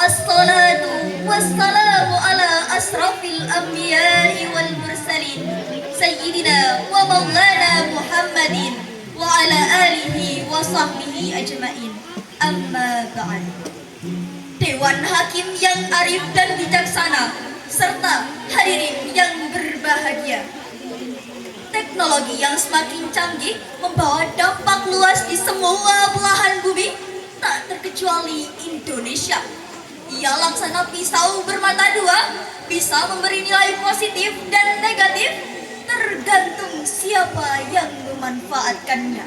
Assalatu wassalamu ala asrafil anbiya'i wal mursalin Sayyidina wa maulana Muhammadin wa ala alihi wa sahbihi ajmain. Amma ba'd. Dewan Hakim yang arif dan bijaksana serta hadirin yang berbahagia. Teknologi yang semakin canggih membawa dampak luas di semua belahan bumi, tak terkecuali Indonesia. Ia laksana pisau bermata dua, bisa memberi nilai positif dan negatif, tergantung siapa yang memanfaatkannya.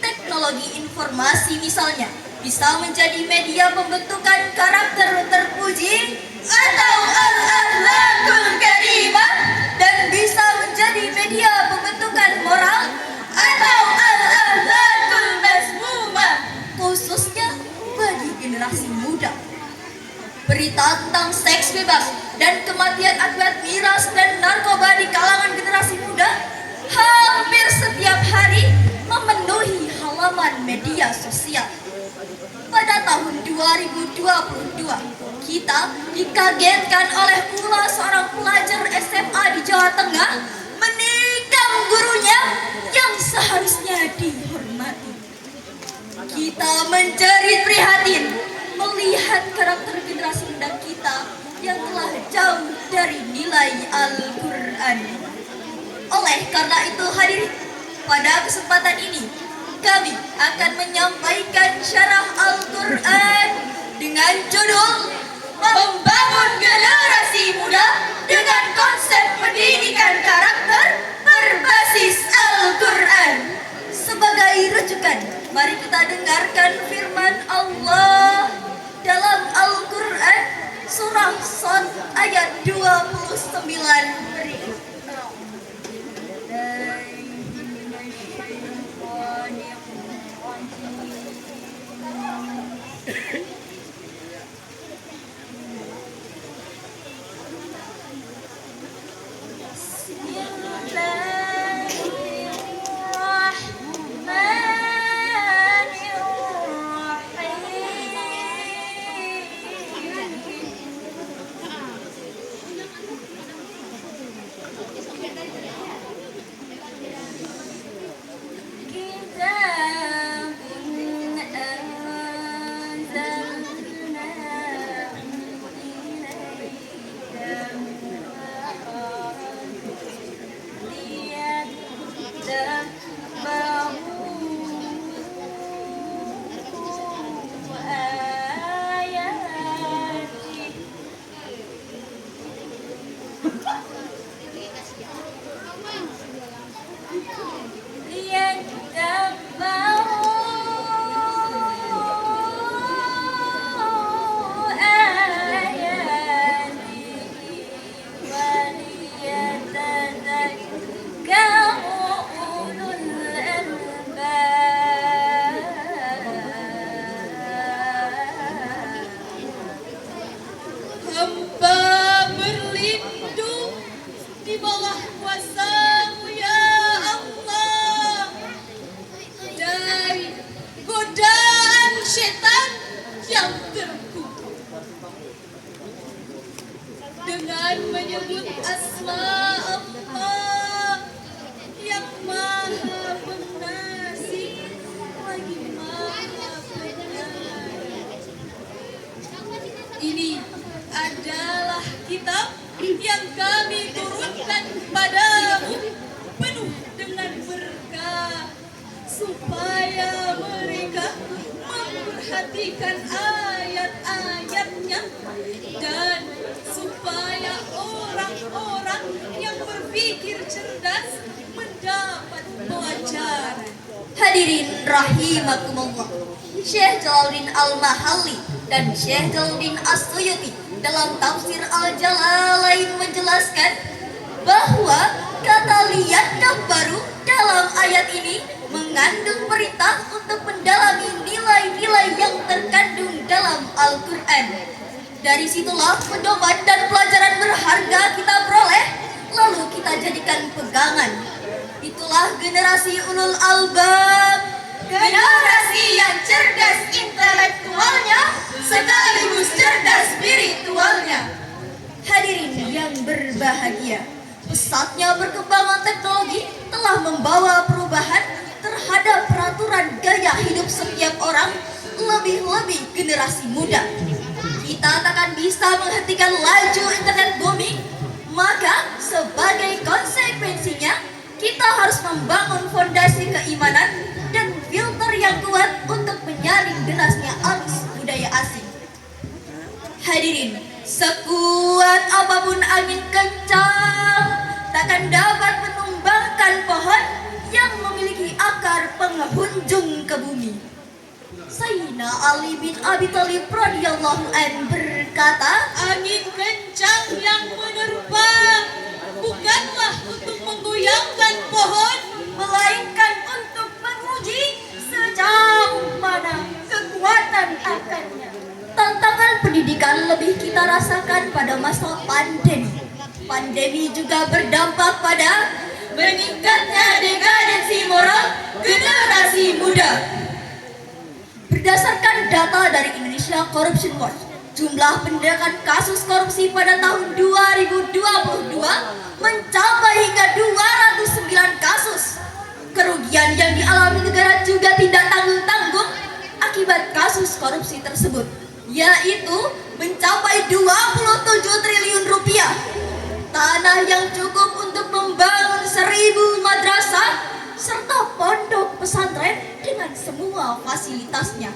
Teknologi informasi misalnya, bisa menjadi media pembentukan karakter terpuji atau al-akhlakul karimah, dan bisa menjadi media pembentukan moral atau al-akhlakul mazmumah, khususnya bagi generasi muda. Berita tentang seks bebas dan kematian akibat miras dan narkoba di kalangan generasi muda hampir setiap hari memenuhi halaman media sosial. Pada tahun 2022, kita dikagetkan oleh ulah seorang pelajar SMA di Jawa Tengah menikam gurunya yang seharusnya dihormati. Kita menjerit prihatin melihat karakter generasi muda kita yang telah jauh dari nilai Al-Quran. Oleh karena itu hadirin, pada kesempatan ini kami akan menyampaikan syarah Al-Quran dengan judul Membangun Generasi Muda dengan Konsep Pendidikan Karakter Berbasis Al-Quran. Sebagai rujukan, mari kita dengarkan firman Allah dalam Al-Quran surah Shad ayat 29 berikut. Dengan menyebut asma Allah yang maha pengasih lagi maha penyayang. Ini adalah kitab yang kami turunkan padamu penuh dengan berkah, supaya mereka memperhatikan ayat-ayatnya dan supaya orang-orang yang berpikir cerdas mendapat pelajaran. Hadirin rahimakumullah, Syekh Jalaluddin Al-Mahalli dan Syekh Jalaluddin As-Suyuti dalam tafsir Al-Jalalain menjelaskan bahwa kata liyadabbaru dalam ayat ini mengandung perintah untuk mendalami nilai-nilai yang terkandung dalam Al-Quran. Dari situlah pedoman dan pelajaran berharga kita peroleh, lalu kita jadikan pegangan. Itulah generasi ulul albab, generasi yang cerdas intelektualnya sekaligus cerdas Pesatnya perkembangan teknologi telah membawa perubahan terhadap peraturan gaya hidup setiap orang, lebih-lebih generasi muda. Kita takkan bisa menghentikan laju internet booming, maka sebagai konsekuensinya kita harus membangun fondasi keimanan dan filter yang kuat untuk menyaring derasnya arus budaya asing. Hadirin, sekuat apapun angin kencang takkan dapat menumbangkan pohon yang memiliki akar penghunjung ke bumi. Sayyidina Ali bin Abi Thalib radhiyallahu anhu berkata, Angin kencang yang menerpa bukanlah untuk menggoyangkan pohon, melainkan untuk menguji sejauh mana kekuatan akarnya. Tantangan pendidikan lebih kita rasakan pada masa pandemi. Pandemi juga berdampak pada meningkatnya dekadensi moral generasi muda. Berdasarkan data dari Indonesia Corruption Watch, jumlah pendegakan kasus korupsi pada tahun 2022 mencapai hingga 209 kasus. Kerugian yang dialami negara juga tidak tanggung-tanggung akibat kasus korupsi tersebut, yaitu mencapai 27 triliun rupiah. Tanah yang cukup untuk membangun 1000 madrasah serta pondok pesantren dengan semua fasilitasnya.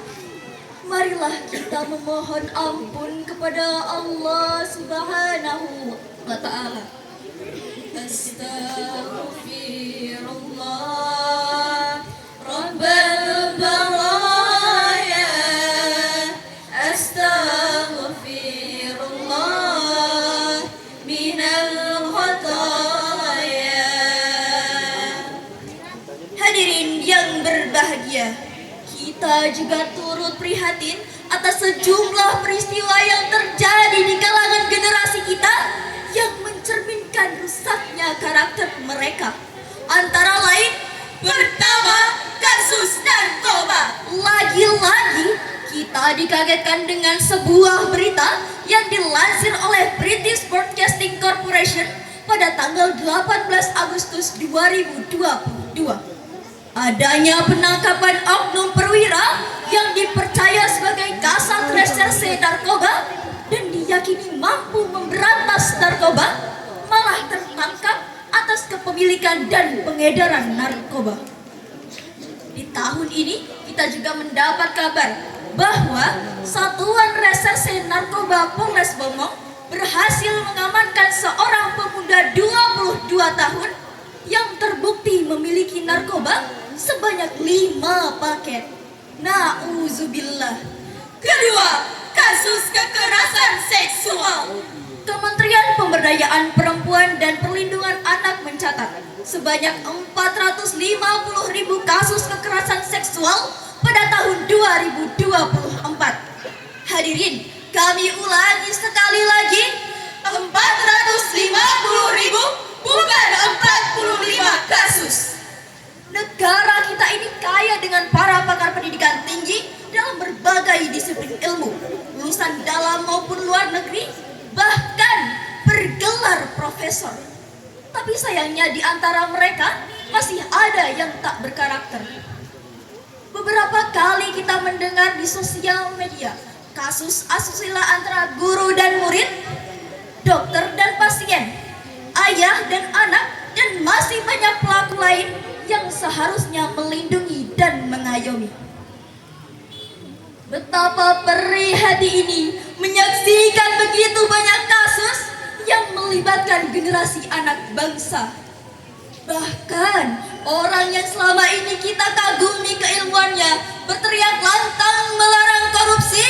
Marilah kita memohon ampun kepada Allah Subhanahu wa Ta'ala. Astaghfirullah Rabbal baraya, astaghfirullah minal khataya. Hadirin yang berbahagia, kita juga turut prihatin atas sejumlah peristiwa yang terjadi di kalangan generasi kita yang mencerminkan rusaknya karakter mereka. Antara lain, Pertama, kasus narkoba. lagi-lagi kita dikagetkan dengan sebuah berita yang dilansir oleh British Broadcasting Corporation pada tanggal 18 Agustus 2022. Adanya penangkapan oknum perwira yang dipercaya sebagai kasat reserse narkoba dan diyakini mampu memberantas narkoba, malah tertangkap atas kepemilikan dan pengedaran narkoba. Di tahun ini kita juga mendapat kabar bahwa Satuan Reserse Narkoba Polres Bomong berhasil mengamankan seorang pemuda 22 tahun yang terbukti memiliki narkoba sebanyak 5 paket. Nauzubillah. Kedua, kasus kekerasan seksual. Kementerian Pemberdayaan Perempuan dan Perlindungan Anak mencatat sebanyak 450.000 kasus kekerasan seksual pada tahun 2024. Hadirin, kami ulangi sekali lagi, 450.000 bukan 45 kasus. Negara kita ini kaya dengan para pakar pendidikan tinggi dalam berbagai disiplin ilmu, lulusan dalam maupun luar negeri, bahkan bergelar profesor. Tapi sayangnya di antara mereka masih ada yang tak berkarakter. Beberapa kali kita mendengar di sosial media kasus asusila antara guru dan murid, dokter dan pasien, ayah dan anak, dan masih banyak pelaku lain yang seharusnya melindungi dan mengayomi. Betapa perih hati ini menyaksikan begitu banyak kasus yang melibatkan generasi anak bangsa. Bahkan orang yang selama ini kita kagumi keilmuannya berteriak lantang melarang korupsi,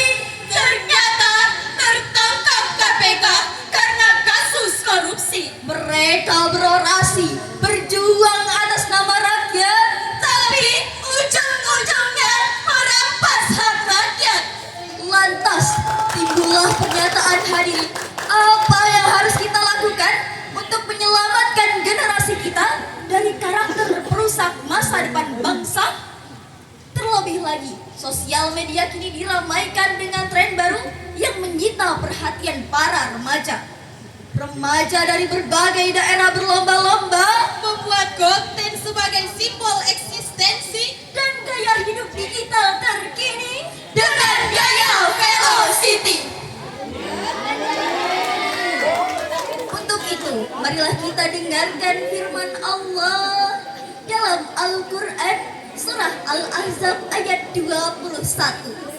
Ternyata tertangkap KPK karena kasus korupsi. mereka berorasi, berjuang atas nama rakyat, Tapi ujung-ujungnya merampas hak rakyat. lantas timbullah pernyataan hadirin, apa yang harus kita lakukan untuk menyelamatkan generasi kita dari karakter perusak masa depan bangsa? Terlebih lagi, sosial media kini diramaikan dengan tren baru yang menyita perhatian para remaja. Remaja dari berbagai daerah berlomba-lomba membuat GoTen sebagai simbol eksistensi dan gaya hidup digital terkini dengan gaya velocity. Untuk itu, marilah kita dengarkan firman Allah dalam Al-Quran surah Al-Ahzab ayat 21.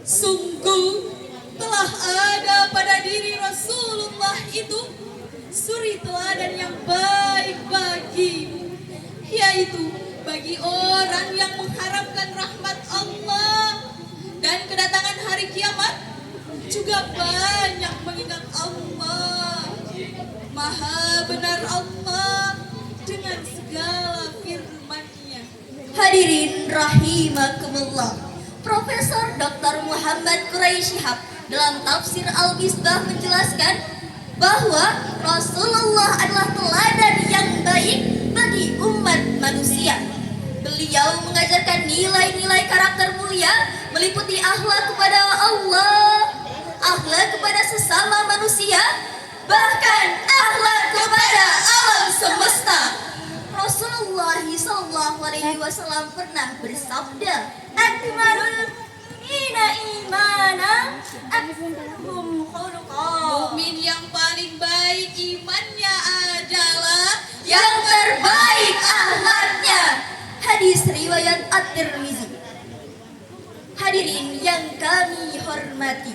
Sungguh telah ada pada diri Rasulullah itu suri teladan yang baik bagimu, yaitu bagi orang yang mengharapkan rahmat Allah dan kedatangan hari kiamat, juga banyak mengingat Allah. Maha benar Allah dengan segala firman-Nya. Hadirin rahimakumullah. Profesor Dr. Muhammad Quraisy Shihab dalam tafsir Al-Misbah menjelaskan bahwa Rasulullah adalah teladan yang baik bagi umat manusia. Beliau mengajarkan nilai-nilai karakter mulia meliputi akhlak kepada Allah, akhlak kepada sesama manusia, bahkan akhlak kepada alam semesta. Rasulullah SAW pernah bersabda, "Akmalul mu'minina imana, akmaluhum khuluqa." Mukmin yang paling baik imannya adalah Yang terbaik akhlaknya. Hadis riwayat At-Tirmizi. Hadirin yang kami hormati,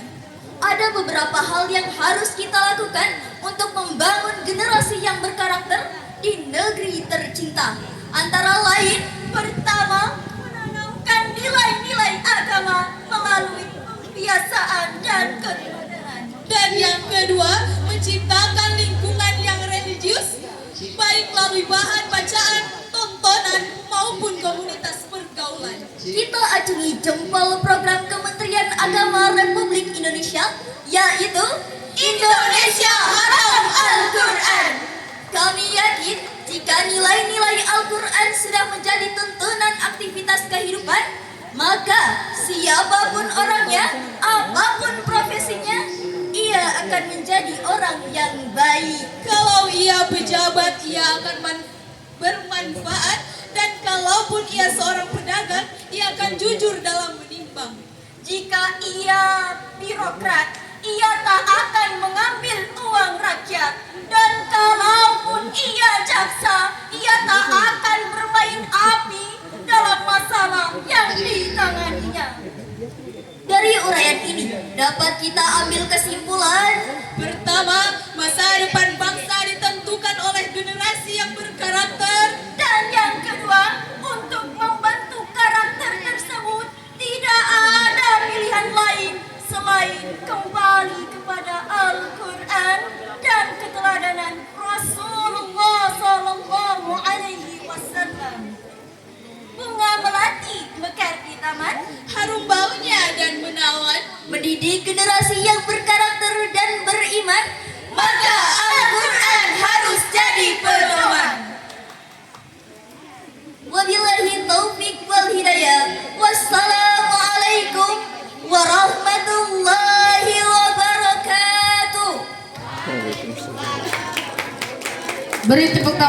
ada beberapa hal yang harus kita lakukan untuk membangun generasi yang berkarakter di negeri tercinta. Antara lain, pertama, menanamkan nilai-nilai agama melalui pembiasaan dan keteladanan. Dan yang kedua, menciptakan lingkungan yang religius, baik melalui bahan bacaan, tontonan, maupun komunitas pergaulan. Kita acungi jempol program Kementerian Agama Republik Indonesia, yaitu Indonesia Haram Al-Quran. Kami yakin jika nilai-nilai Al-Quran sudah menjadi tuntunan aktivitas kehidupan, maka siapapun orangnya, apapun profesinya, ia akan menjadi orang yang baik. Kalau ia pejabat, ia akan bermanfaat, dan kalaupun ia seorang pedagang, ia akan jujur dalam menimbang. Jika ia birokrat, ia tak akan mengambil uang rakyat. Dan kalaupun ia jaksa, ia tak akan bermain api dalam masalah yang ditanganinya. Dari uraian ini dapat kita ambil kesimpulan. Pertama, masa depan bangsa ditentukan oleh generasi yang berkarakter. Dan yang kedua, untuk membentuk karakter tersebut tidak ada pilihan lain selain kembali kepada Al-Quran dan keteladanan Rasulullah SAW. Bunga melati mekar di taman, Harum baunya dan menawan. mendidik generasi yang berkarakter dan beriman, maka Al-Quran harus jadi pedoman. Wabillahi taufiq wal hidayah. Wassalamualaikum warahmatullahi wabarakatuh. Beri tepuk tangan.